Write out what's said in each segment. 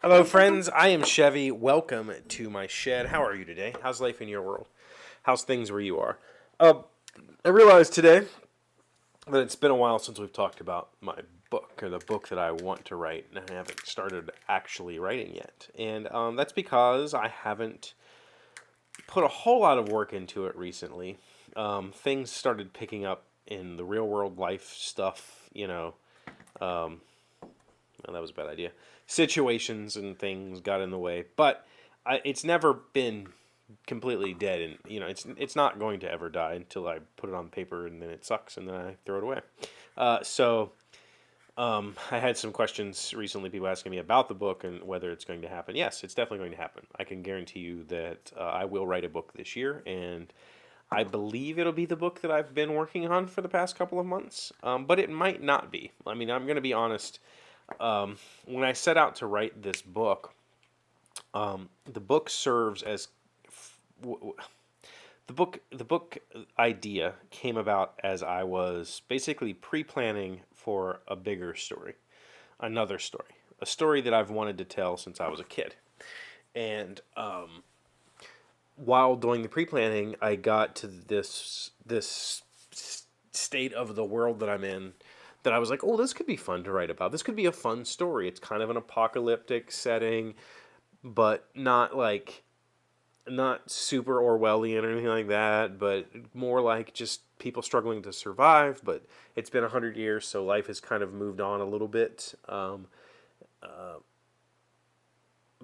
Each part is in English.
Hello, friends. I am Chevee. Welcome to my shed. How are you today? How's life in your world? How's things where you are? I realized today that it's been a while since we've talked about my book, or the book that I want to write, and I haven't started actually writing yet. And that's because I haven't put a whole lot of work into it recently. Things started picking up in the real world life stuff, well, that was a bad idea. Situations and things got in the way, but it's never been completely dead, and it's not going to ever die until I put it on paper, and then it sucks, and then I throw it away. I had some questions recently, people asking me about the book and whether it's going to happen. Yes, it's definitely going to happen. I can guarantee you that I will write a book this year, and I believe it'll be the book that I've been working on for the past couple of months, but it might not be. I mean, I'm going to be honest. When I set out to write this book, the book serves as the book idea came about as I was basically pre-planning for a bigger story, another story, a story that I've wanted to tell since I was a kid. And while doing the pre-planning, I got to this state of the world that I'm in, that I was like, oh, this could be fun to write about. This could be a fun story. It's kind of an apocalyptic setting, but not super Orwellian or anything like that, but more like just people struggling to survive. But it's been 100 years, so life has kind of moved on a little bit.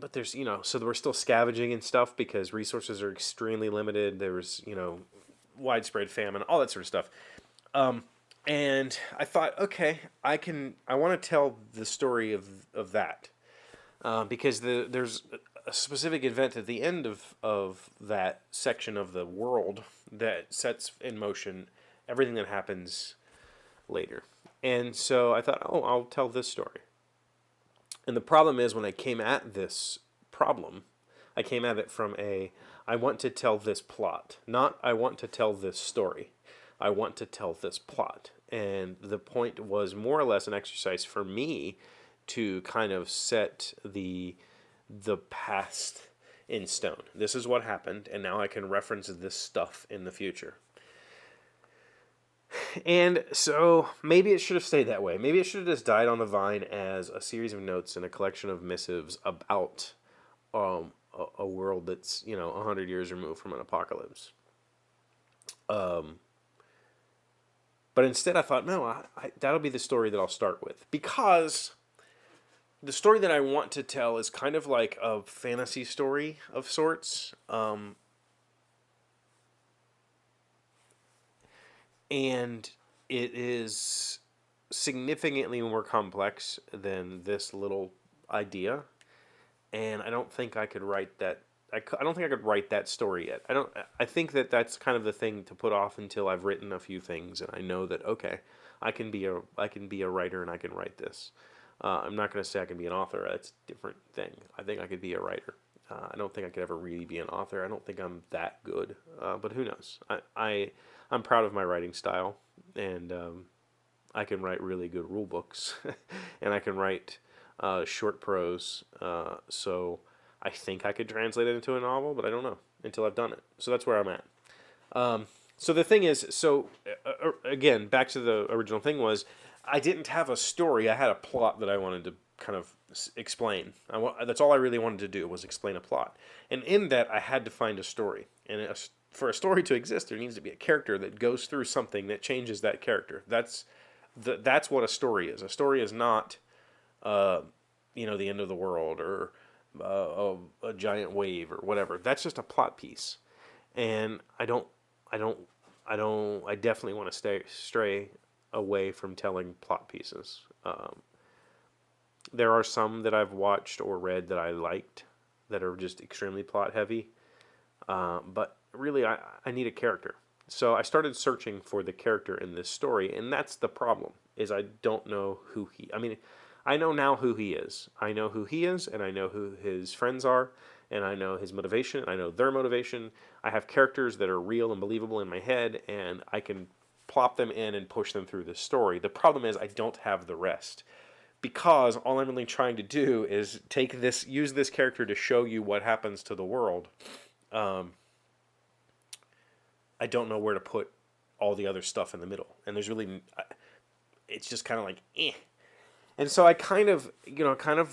But there's, so we're still scavenging and stuff because resources are extremely limited. There's, widespread famine, all that sort of stuff. And I thought, okay, I want to tell the story of that, because there's a specific event at the end of that section of the world that sets in motion everything that happens later. And so I thought, oh, I'll tell this story. And the problem is, when I came at this problem, I came at it from I want to tell this plot, not I want to tell this story. I want to tell this plot. And the point was more or less an exercise for me to kind of set the past in stone. This is what happened, and now I can reference this stuff in the future. And so maybe it should have stayed that way. Maybe it should have just died on the vine as a series of notes and a collection of missives about a world that's 100 years removed from an apocalypse. But instead I thought, no, that'll be the story that I'll start with. Because the story that I want to tell is kind of like a fantasy story of sorts. And it is significantly more complex than this little idea. And I don't think I could write that. I don't think I could write that story yet. I think that that's kind of the thing to put off until I've written a few things and I know that, okay, I can be a writer and I can write this. I'm not going to say I can be an author. That's a different thing. I think I could be a writer. I don't think I could ever really be an author. I don't think I'm that good. But who knows? I'm proud of my writing style, and I can write really good rule books, and I can write short prose. So I think I could translate it into a novel, but I don't know until I've done it. So that's where I'm at. So the thing is, again, back to the original thing was, I didn't have a story. I had a plot that I wanted to kind of explain. That's all I really wanted to do, was explain a plot. And in that, I had to find a story. And for a story to exist, there needs to be a character that goes through something that changes that character. That's what a story is. A story is not, the end of the world or a giant wave or whatever. That's just a plot piece. And I definitely want to stray away from telling plot pieces. There are some that I've watched or read that I liked that are just extremely plot heavy. But really, I need a character. So I started searching for the character in this story, and that's the problem, is I don't know I know now who he is. I know who he is, and I know who his friends are, and I know his motivation, I know their motivation. I have characters that are real and believable in my head, and I can plop them in and push them through this story. The problem is I don't have the rest, because all I'm really trying to do is use this character to show you what happens to the world. I don't know where to put all the other stuff in the middle, and there's really, it's just kind of like, eh. And so I kind of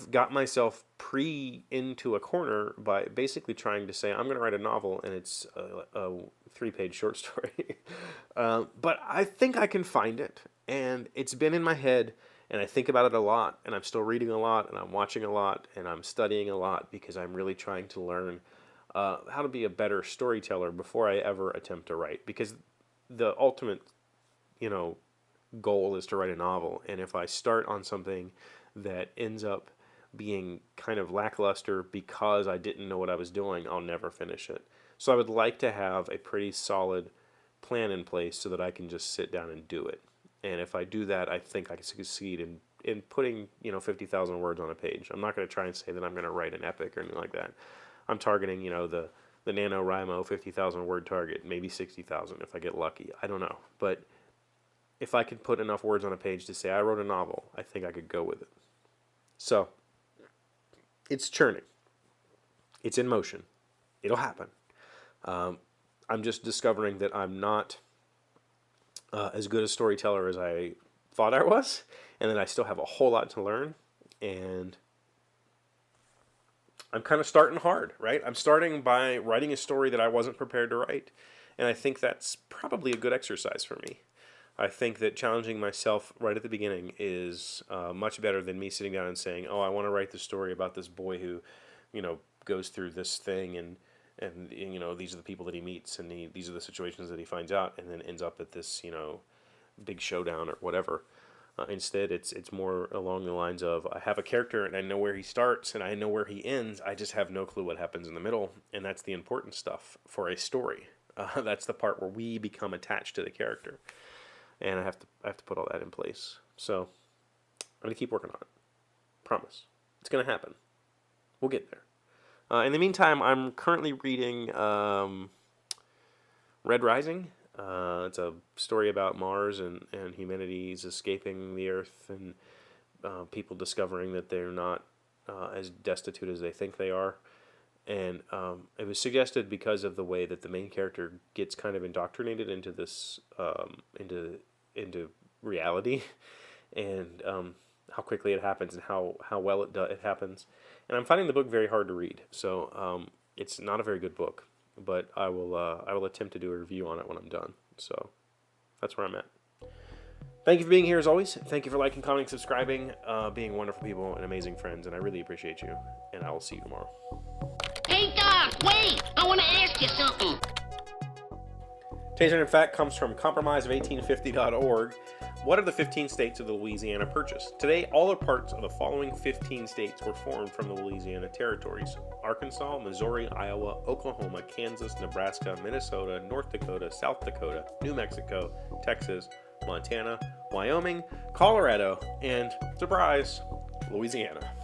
got myself into a corner by basically trying to say, I'm going to write a novel, and it's a 3-page short story. But I think I can find it, and it's been in my head, and I think about it a lot, and I'm still reading a lot, and I'm watching a lot, and I'm studying a lot, because I'm really trying to learn how to be a better storyteller before I ever attempt to write. Because the ultimate, goal is to write a novel, and if I start on something that ends up being kind of lackluster because I didn't know what I was doing, I'll never finish it. So I would like to have a pretty solid plan in place so that I can just sit down and do it. And if I do that, I think I can succeed in putting 50,000 words on a page. I'm not going to try and say that I'm going to write an epic or anything like that. I'm targeting the NaNoWriMo 50,000 word target, maybe 60,000 if I get lucky. I don't know, but if I could put enough words on a page to say I wrote a novel, I think I could go with it. So, it's churning. It's in motion. It'll happen. I'm just discovering that I'm not as good a storyteller as I thought I was, and that I still have a whole lot to learn, and I'm kind of starting hard, right? I'm starting by writing a story that I wasn't prepared to write, and I think that's probably a good exercise for me. I think that challenging myself right at the beginning is much better than me sitting down and saying, oh, I want to write the story about this boy who, goes through this thing, and these are the people that he meets, and these are the situations that he finds out, and then ends up at this, big showdown or whatever. Instead, it's more along the lines of, I have a character, and I know where he starts, and I know where he ends. I just have no clue what happens in the middle, and that's the important stuff for a story. That's the part where we become attached to the character. And I have to put all that in place. So I'm going to keep working on it. Promise. It's going to happen. We'll get there. In the meantime, I'm currently reading Red Rising. It's a story about Mars and humanity's escaping the Earth, and people discovering that they're not as destitute as they think they are. And it was suggested because of the way that the main character gets kind of indoctrinated into this, into reality, and how quickly it happens, and how well it happens. And I'm finding the book very hard to read, so it's not a very good book. But I will attempt to do a review on it when I'm done. So that's where I'm at. Thank you for being here as always. Thank you for liking, commenting, subscribing, being wonderful people and amazing friends, and I really appreciate you. And I will see you tomorrow. Hey, Doc, wait! I want to ask you something. Today's Random Fact comes from compromiseof1850.org. What are the 15 states of the Louisiana Purchase? Today, all or parts of the following 15 states were formed from the Louisiana Territories: Arkansas, Missouri, Iowa, Oklahoma, Kansas, Nebraska, Minnesota, North Dakota, South Dakota, New Mexico, Texas, Montana, Wyoming, Colorado, and, surprise, Louisiana.